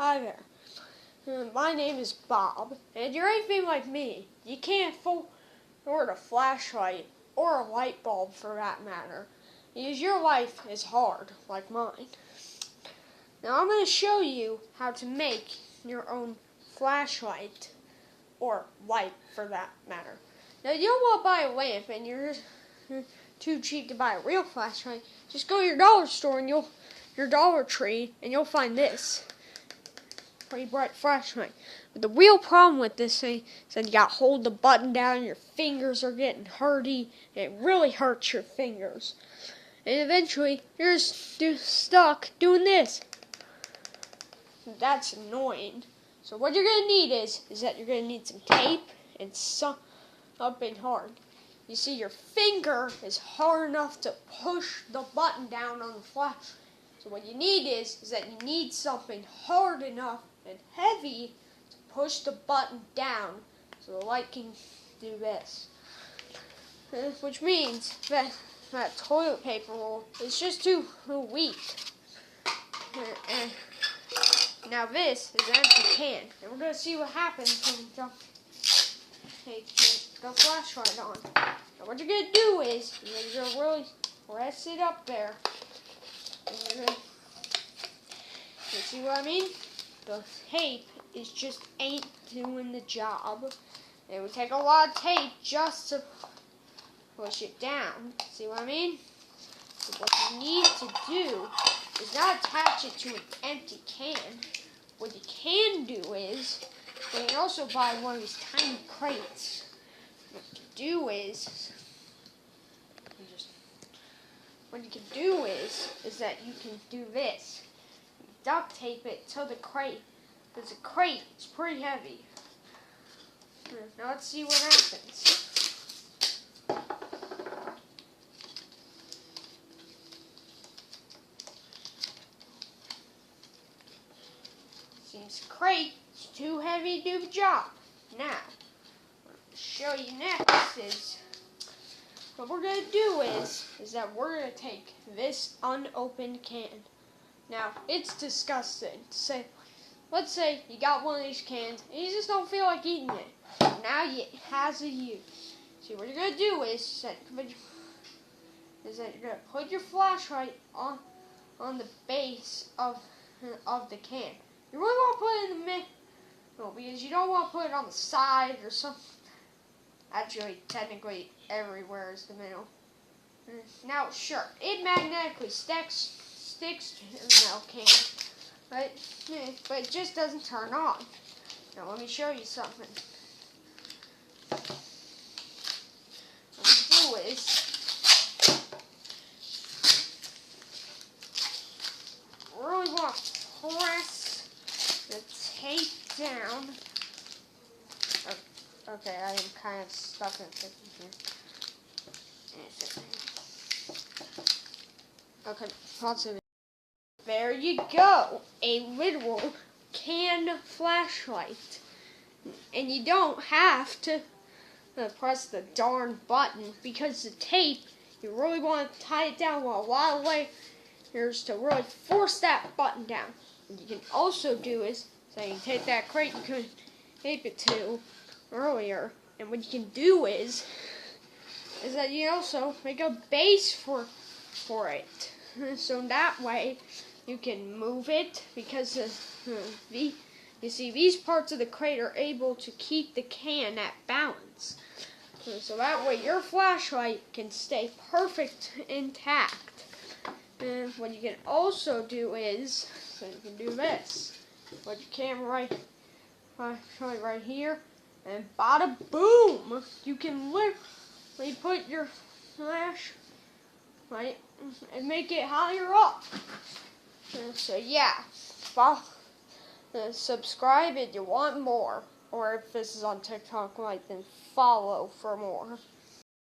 Hi there. My name is Bob, and you're anything like me. You can't afford a flashlight or a light bulb for that matter, because your life is hard, like mine. Now I'm going to show you how to make your own flashlight, or light for that matter. Now you don't want to buy a lamp and you're too cheap to buy a real flashlight. Just go to your dollar store and your Dollar Tree and you'll find this pretty bright flashlight. But the real problem with this thing is that you got to hold the button down and your fingers are getting hurty and it really hurts your fingers. And eventually you're just stuck doing this. That's annoying. So what you're going to need is that you're going to need some tape and something hard. You see, your finger is hard enough to push the button down on the flash. So what you need is that you need something hard enough and heavy to push the button down so the light can do this. Which means that toilet paper roll is just too weak. Now this is an empty can, and we're going to see what happens when we take the flashlight on. Now what you're going to do is you're going to really press it up there. You see what I mean? The tape ain't doing the job. It would take a lot of tape just to push it down. See what I mean? So what you need to do is not attach it to an empty can. What you can do is, you can also buy one of these tiny crates. What you can do is that you can do this. You duct tape it to the crate, because the crate is pretty heavy. Now let's see what happens. Seems the crate is too heavy to do the job. Now, what I'll show you next is, what we're going to do is that we're going to take this unopened can. Now, it's disgusting to say, let's say you got one of these cans and you just don't feel like eating it. Now it has a use. See, what you're going to do is that you're going to put your flashlight on the base of the can. You really want to put it in the middle because you don't want to put it on the side or something. Actually, technically, everywhere is the middle. Now, sure, it magnetically sticks to the metal can, but it just doesn't turn on. Now, let me show you something. What you do is, really want to press the tape down. Okay, I am kind of stuck in it here. Okay, let's see. There you go, a literal can flashlight. And you don't have to press the darn button because the tape, you really want to tie it down with a lot of layers to really force that button down. What you can also do is, so you can take that crate you could tape it to earlier, and what you can do is that you also make a base for it. So that way you can move it because you see these parts of the crate are able to keep the can at balance. So that way your flashlight can stay perfect intact. And what you can also do is, so you can do this. Put your camera right here, and bada boom! You can literally put your flashlight and make it higher up. So yeah, subscribe if you want more, or if this is on TikTok, then follow for more.